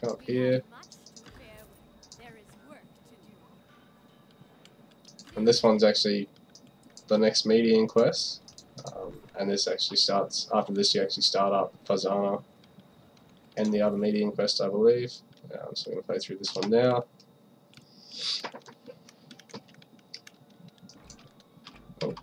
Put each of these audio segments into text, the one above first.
up here. And this one's actually the next median quest. And this actually starts, after this you actually start up Fazana and the other median quest, I believe. So I'm going to play through this one now. Oh.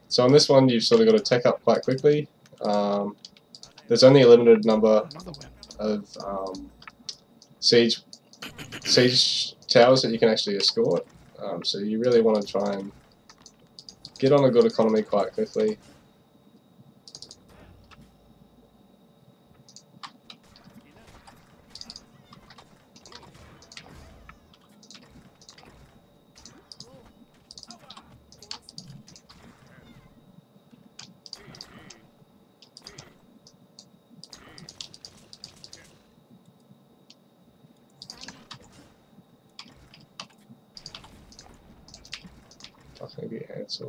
So on this one, you've sort of got to tech up quite quickly. There's only a limited number of siege towers that you can actually escort. So you really want to try and get on a good economy quite quickly. Maybe answer.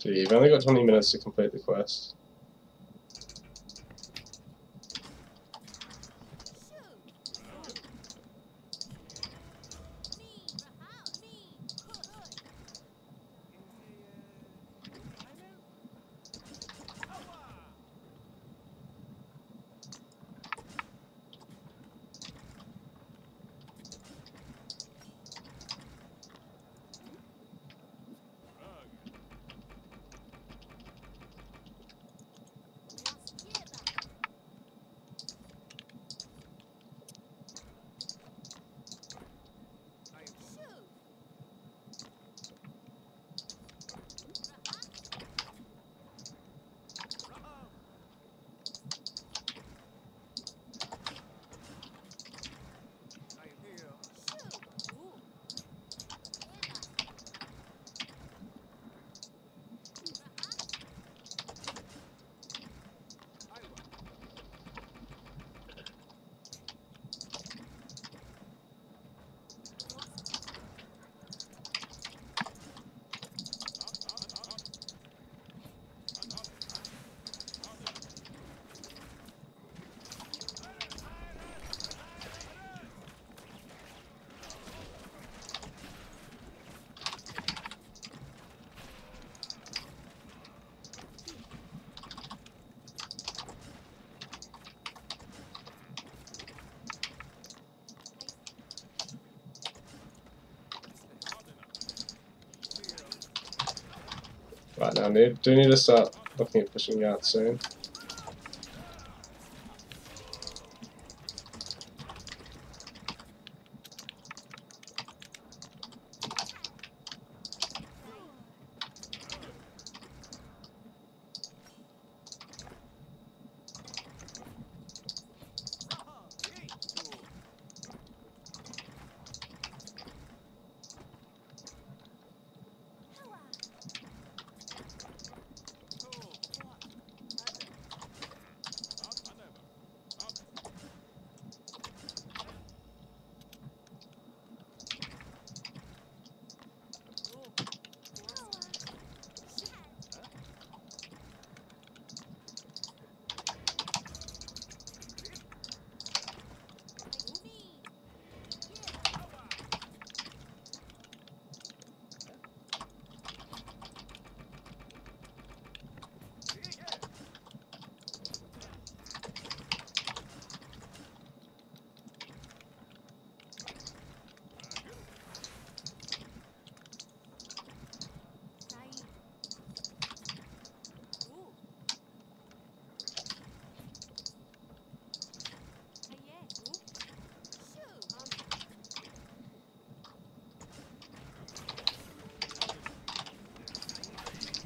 So you've only got 20 minutes to complete the quest. Right now, do need to start looking at pushing out soon.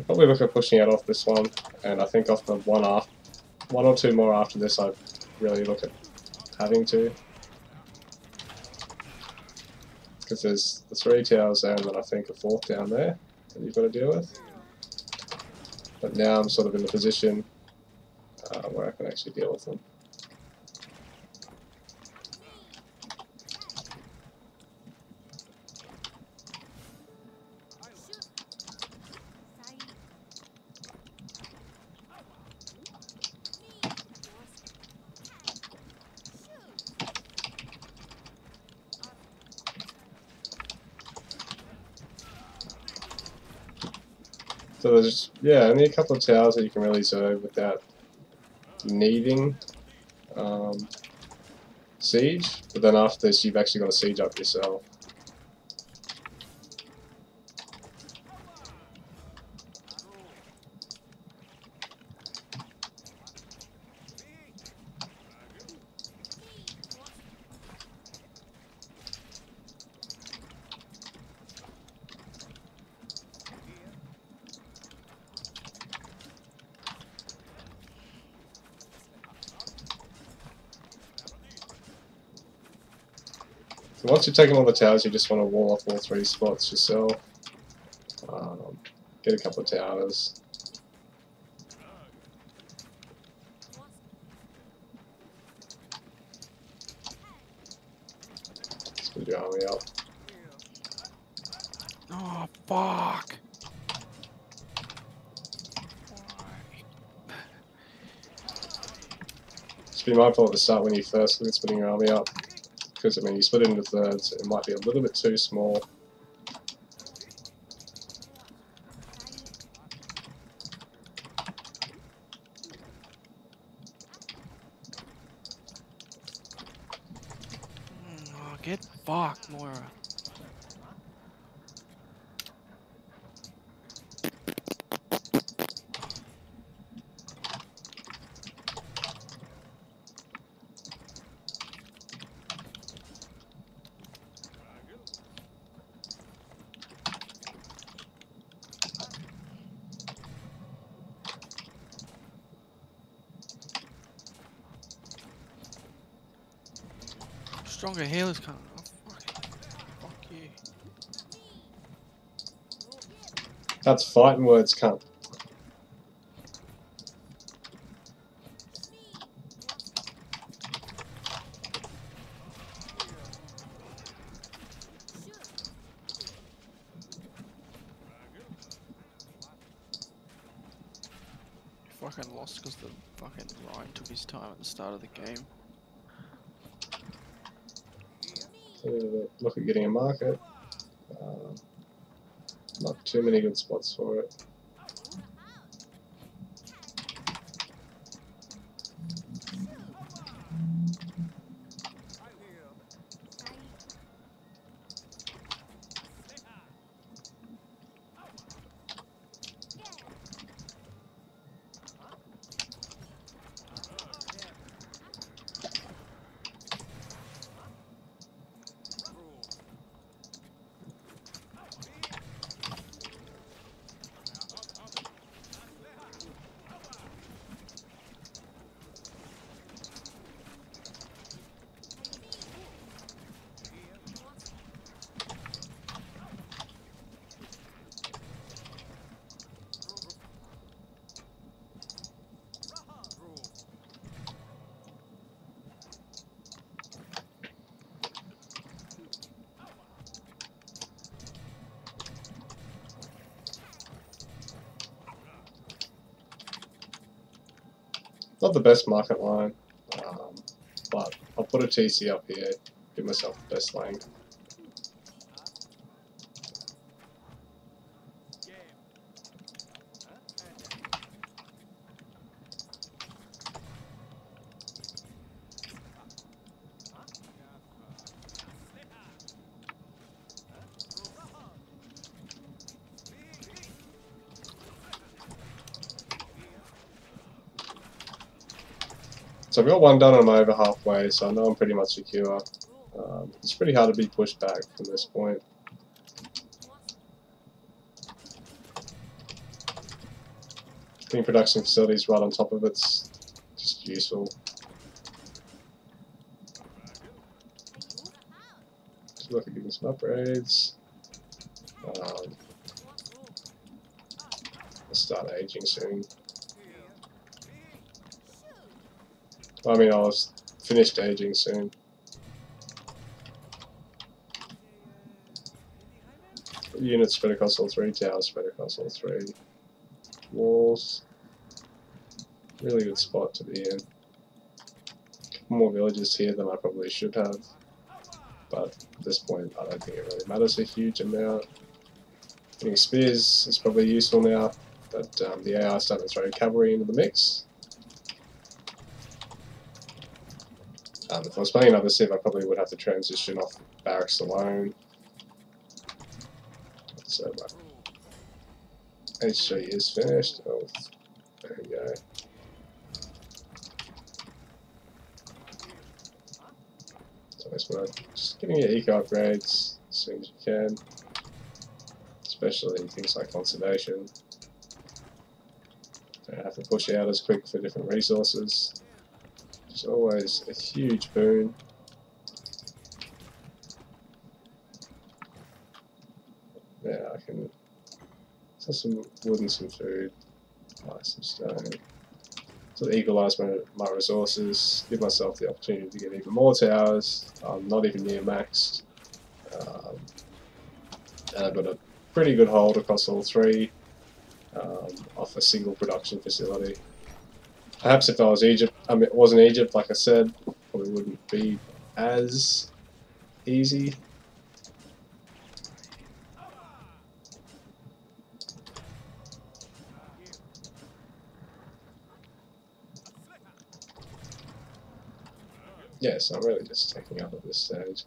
probably look at pushing out off this one, and I think off the one or two more after this, I'd really look at having to. Because there's the 3 towers there, and then I think a 4th down there that you've got to deal with. But now I'm sort of in the position where I can actually deal with them. So there's, yeah, only a couple of towers that you can really serve without needing siege, but then after this you've actually got to siege up yourself. So once you've taken all the towers, you just want to wall off all 3 spots yourself. Get a couple of towers. Split your army up. Oh, fuck! Just be mindful at the start when you first look at splitting your army up. Because, I mean, you split it into thirds, it might be a little bit too small. Oh, get fucked, Moira. Stronger healers coming. Oh, fuck you. That's fighting words, cunt. Fucking lost because the fucking Ryan took his time at the start of the game. Look at getting a market. Not too many good spots for it. Not the best market line, but I'll put a TC up here, give myself the best length. So I've got one done and I'm over halfway, so I know I'm pretty much secure. It's pretty hard to be pushed back from this point. Getting production facilities right on top of it's just useful. Just look at getting some upgrades. I'll start aging soon. I mean, I was finished aging soon. Units spread across all 3 towers, spread across all 3 walls. Really good spot to be in. More villages here than I probably should have, but at this point I don't think it really matters a huge amount. Getting spears is probably useful now that the AI is starting to throw cavalry into the mix. If I was playing another Civ, I probably would have to transition off barracks alone. So my H3 is finished. Oh, there we go. So I just want to just getting your eco upgrades as soon as you can, especially things like conservation. Don't have to push out as quick for different resources. It's always a huge boon. Yeah, I can sell some wood and some food, buy some stone. So equalise my resources, give myself the opportunity to get even more towers. I'm not even near maxed. And I've got a pretty good hold across all 3 off a single production facility. Perhaps if I was Egypt, I mean, it wasn't Egypt, like I said, probably wouldn't be as easy. Yeah, so I'm really just taking up at this stage.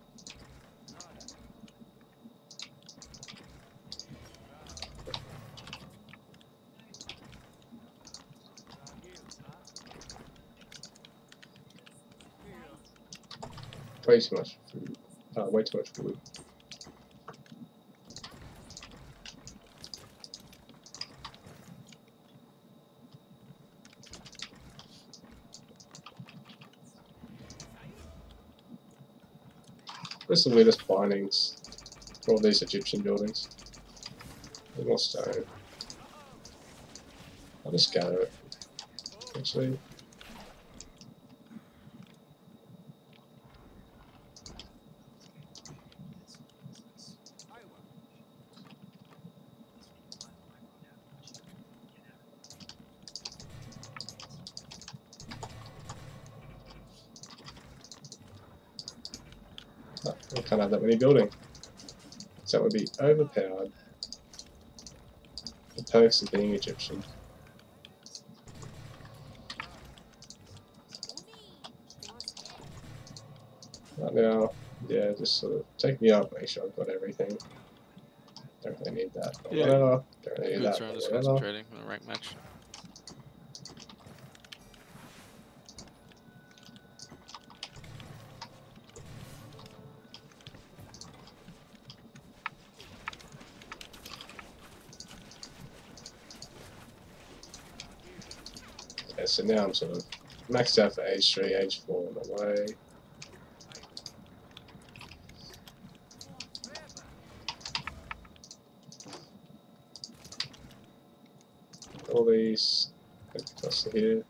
Way too much food. Way too much food. Where's the weirdest bindings for all these Egyptian buildings? There's more stone. I'll just gather it, actually. I can't have that many building. So that would be overpowered. The perks of being Egyptian. Right now, yeah, just sort of take me up, make sure I've got everything. Don't really need that, but Yeah. whatever. Don't really need Good that, turn, but just whatever. concentrating on a rank match. Yeah, so now I'm sort of maxed out for age 3, age 4 on the way. All these across to here.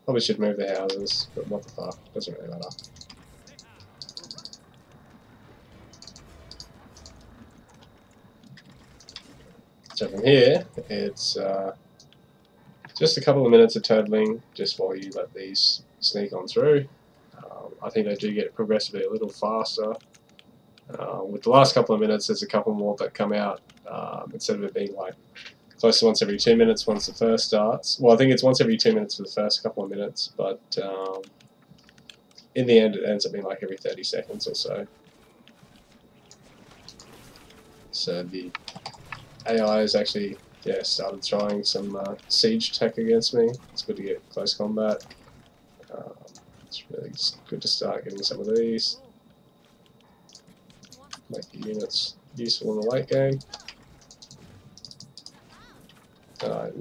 Probably should move the houses, but what the fuck, doesn't really matter. So from here, it's just a couple of minutes of turtling just while you let these sneak on through. I think they do get progressively a little faster. With the last couple of minutes, there's a couple more that come out instead of it being like close to once every 2 minutes once the first starts. Well, I think it's once every 2 minutes for the first couple of minutes, but in the end, it ends up being like every 30 seconds or so. So the AI has actually started trying some siege tech against me. It's good to get close combat. It's really good to start getting some of these. Make the units useful in the late game.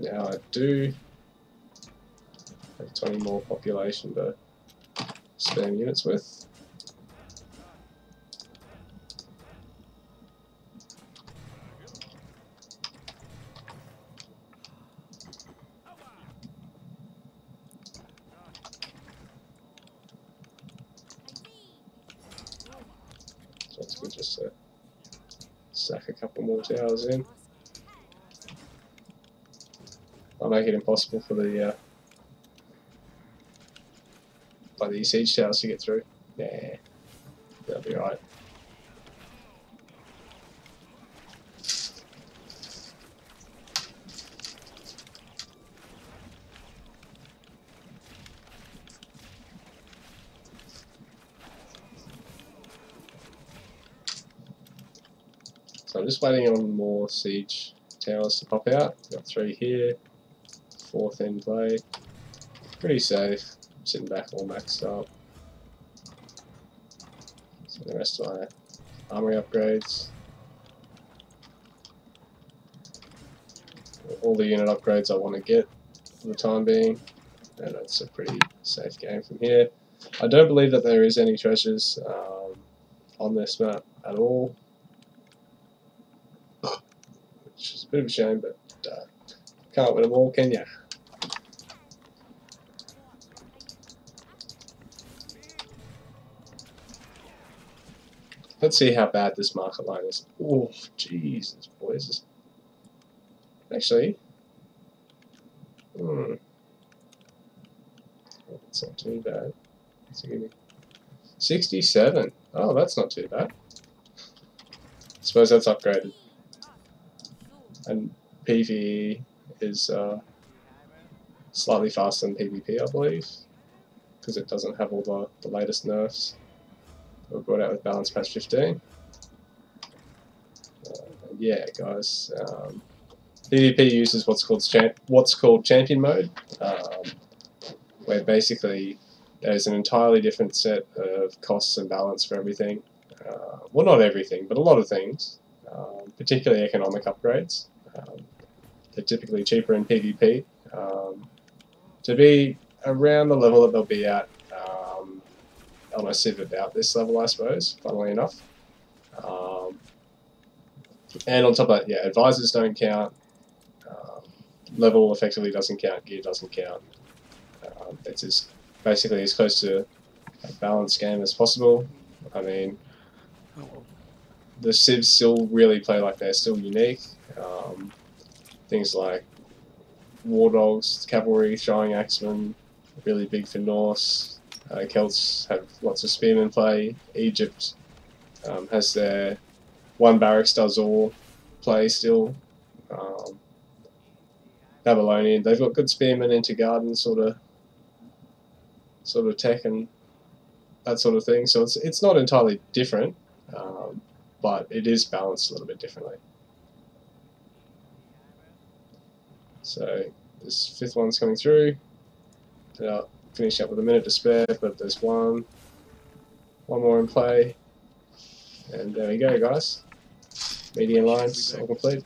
Now I do have 20 more population to spam units with. So it's good just to stack a couple more towers in. I'll make it impossible for the siege towers to get through. Nah, that'll be right. So I'm just waiting on more siege towers to pop out. Got 3 here, 4th in play. Pretty safe. Sitting back all maxed up. So the rest of my armory upgrades. All the unit upgrades I want to get for the time being. And it's a pretty safe game from here. I don't believe that there is any treasures on this map at all. Which is a bit of a shame, but can't win them all, can ya? Let's see how bad this market line is. Oh, Jesus, boys. Actually, it's not too bad. 67. Oh, that's not too bad. Suppose that's upgraded. And PvE is slightly faster than PvP, I believe, because it doesn't have all the latest nerfs that were brought out with Balance Patch 15. Yeah, guys. PvP uses what's called champion mode, where basically there's an entirely different set of costs and balance for everything. Well, not everything, but a lot of things, particularly economic upgrades. They're typically cheaper in PvP. To be around the level that they'll be at on a Civ about this level, I suppose, funnily enough. And on top of that, yeah, advisors don't count. Level effectively doesn't count. Gear doesn't count. It's basically as close to a balanced game as possible. I mean, the Civs still really play like they're still unique. Things like War Dogs, Cavalry, Throwing Axemen, really big for Norse. Celts have lots of Spearmen play. Egypt has their one barracks does all play still. Babylonian, they've got good Spearmen into garden sort of tech and that sort of thing. So it's not entirely different, but it is balanced a little bit differently. So this 5th one's coming through. I'll finish up with a minute to spare, but there's one more in play. And there we go, guys. Median lines all complete.